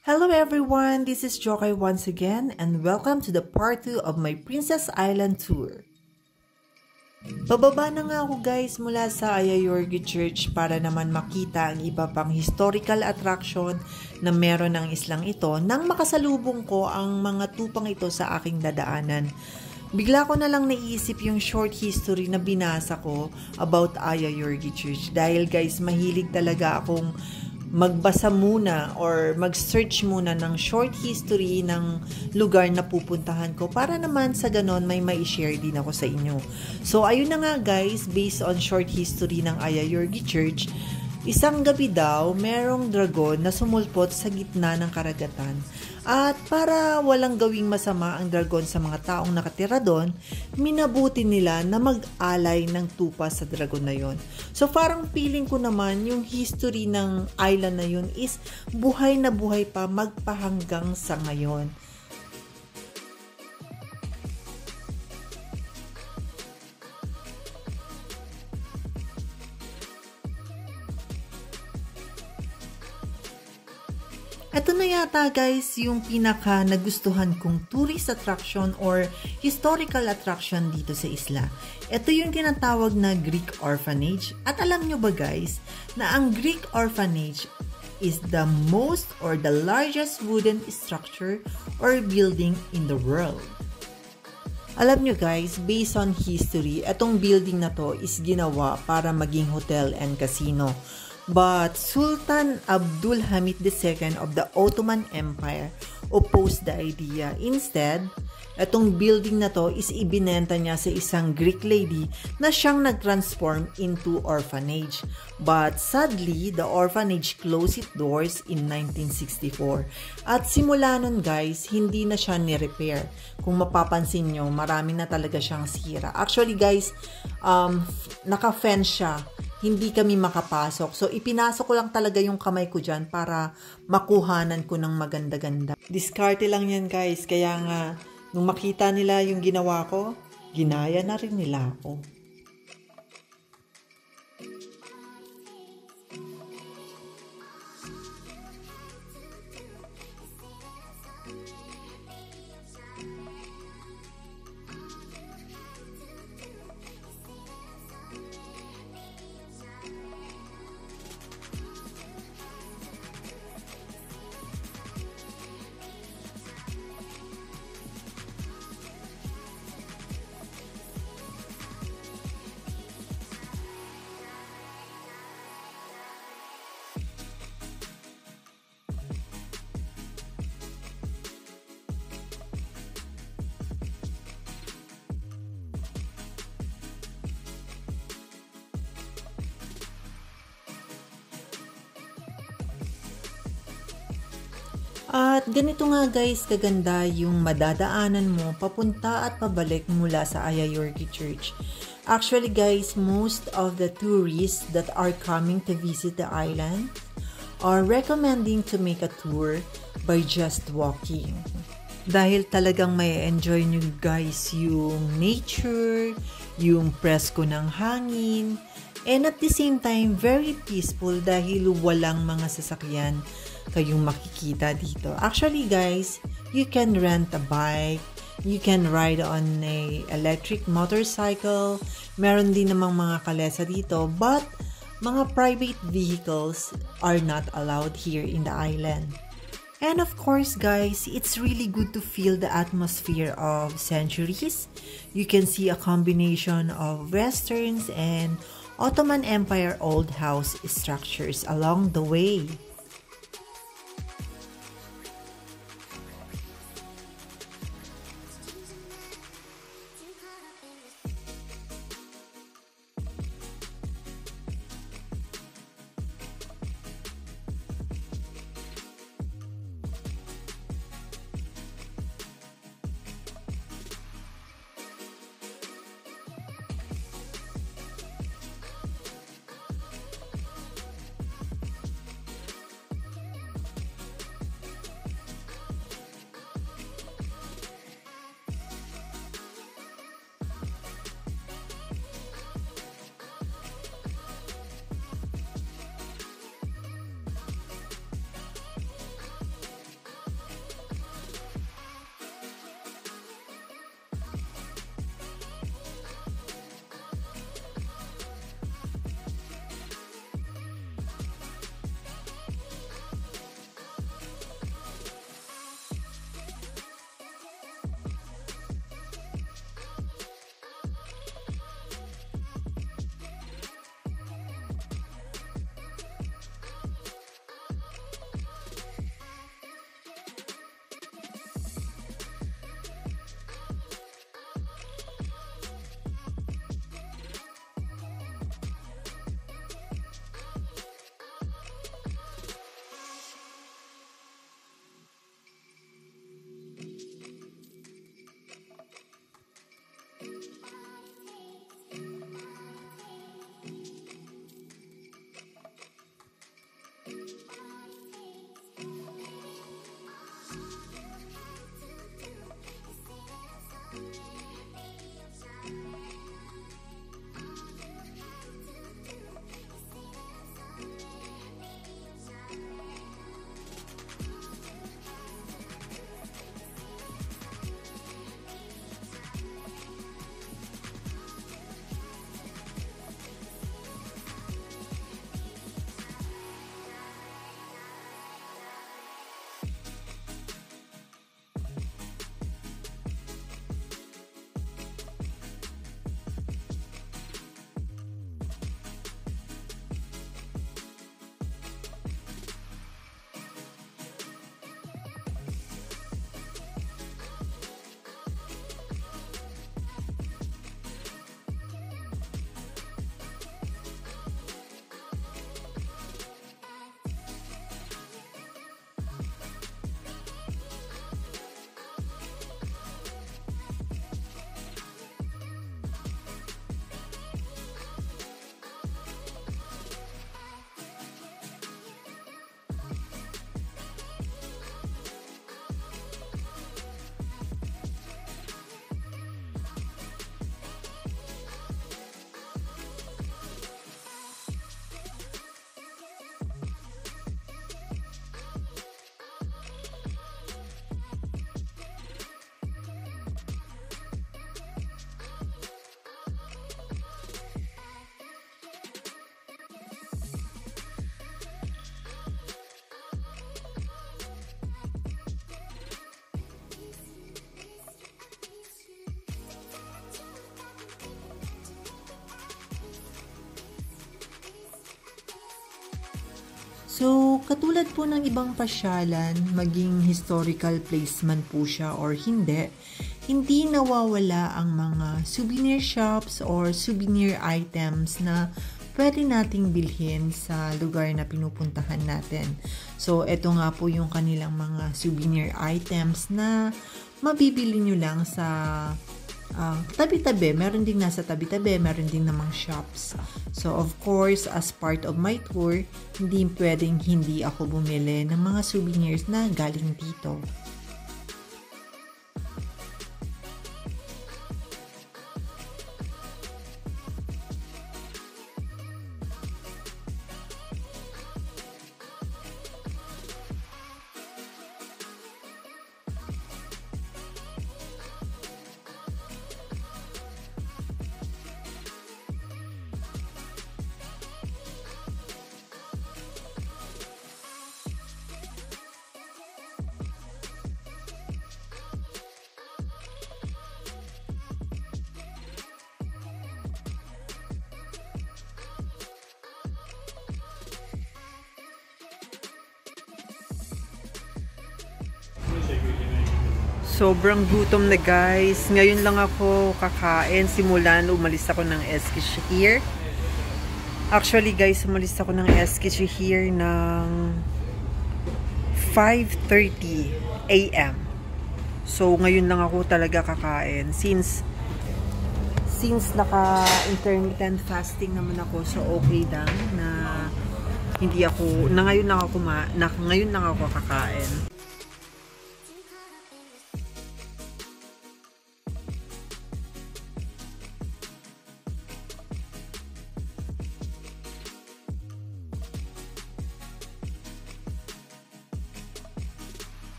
Hello everyone, this is Jokai once again and welcome to the part 2 of my Princess Island tour. Bababa na nga ako guys mula sa Ayayorgi Church para naman makita ang iba pang historical attraction na meron ng islang ito nang makasalubong ko ang mga tupang ito sa aking dadaanan. Bigla ko na lang naisip yung short history na binasa ko about Ayayorgi Church dahil guys mahilig talaga akong magbasa muna or mag-search muna ng short history ng lugar na pupuntahan ko para naman sa ganon may mai-share din ako sa inyo. So ayun na nga guys, based on short history ng Ayayorgi Church, isang gabi daw merong dragon na sumulpot sa gitna ng karagatan. At para walang gawing masama ang dragon sa mga taong nakatira doon, minabuti nila na mag-alay ng tupa sa dragon na yon. So parang feeling ko naman yung history ng island na yun is buhay na buhay pa magpahanggang sa ngayon. Ito na yata guys yung pinaka nagustuhan kong tourist attraction or historical attraction dito sa isla. Ito yung tinatawag na Greek Orphanage. At alam nyo ba guys na ang Greek Orphanage is the most or the largest wooden structure or building in the world. Alam nyo guys, based on history, itong building na to is ginawa para maging hotel and casino. But Sultan Abdul Hamid II of the Ottoman Empire opposed the idea. Instead, itong building na to is ibinenta niya sa isang Greek lady na siyang nag-transform into orphanage. But sadly, the orphanage closed its doors in 1964. At simula nun guys, hindi na siya ni-repair. Kung mapapansin nyo, marami na talaga siyang sira. Actually guys, naka-fence siya. Hindi kami makapasok. So, ipinasok ko lang talaga yung kamay ko dyan para makuhanan ko ng maganda-ganda. Diskarte lang yan guys. Kaya nga, nung makita nila yung ginawa ko, ginaya na rin nila ako. At ganito nga guys kaganda yung madadaanan mo papunta at pabalik mula sa Ayayorgi Church. Actually guys, most of the tourists that are coming to visit the island are recommending to make a tour by just walking. Dahil talagang may enjoy nyo guys yung nature, yung presko ng hangin, and at the same time, very peaceful dahil walang mga sasakyan kayong makikita dito. Actually guys, you can rent a bike, you can ride on a electric motorcycle, meron din namang mga kalesa dito, but mga private vehicles are not allowed here in the island. And of course guys, it's really good to feel the atmosphere of centuries. You can see a combination of westerns and Ottoman Empire old house structures along the way. So, katulad po ng ibang pasyalan, maging historical place man po siya or hindi nawawala ang mga souvenir shops or souvenir items na pwede nating bilhin sa lugar na pinupuntahan natin. So, eto nga po yung kanilang mga souvenir items na mabibili nyo lang sa tabi-tabi. Meron din nasa tabi-tabi, meron din namang shops. So, of course, as part of my tour, hindi pwedeng hindi ako bumili ng mga souvenirs na galing dito. Sobrang gutom na guys. Ngayon lang ako kakain. Simulan umalis ako ng SK Shahir. Actually guys, umalis ako ng SK Shahir ng 5:30 AM. So ngayon lang ako talaga kakain. Since naka-intermittent fasting naman ako, so okay lang na hindi ako, na ngayon lang ako kakain.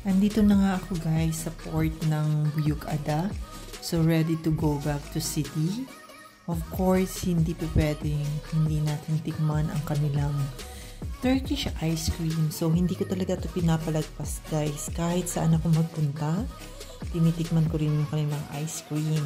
Andito na nga ako guys sa port ng Buyuk Ada. So ready to go back to city. Of course, hindi pa pwedeng hindi natin tikman ang kanilang Turkish ice cream. So hindi ko talaga ito pinapalagpas guys. Kahit saan ako magpunta, tinitikman ko rin yung kanilang ice cream.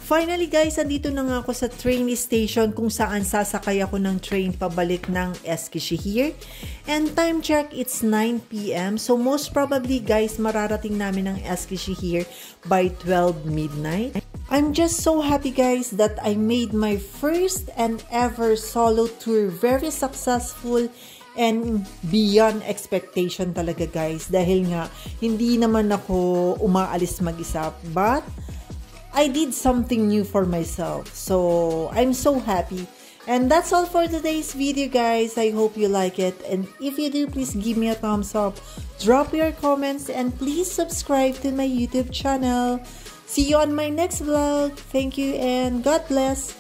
Finally guys, andito na nga ako sa train station kung saan sasakay ako ng train pabalik ng SK Shahir. And time check, it's 9 PM. So most probably guys, mararating namin ang SK Shahir by 12 midnight. I'm just so happy guys that I made my first and ever solo tour very successful and beyond expectation talaga guys. Dahil nga, hindi naman ako umaalis mag-isa. But I did something new for myself. So, I'm so happy. And that's all for today's video, guys. I hope you like it. And if you do, please give me a thumbs up. Drop your comments and please subscribe to my YouTube channel. See you on my next vlog. Thank you and God bless.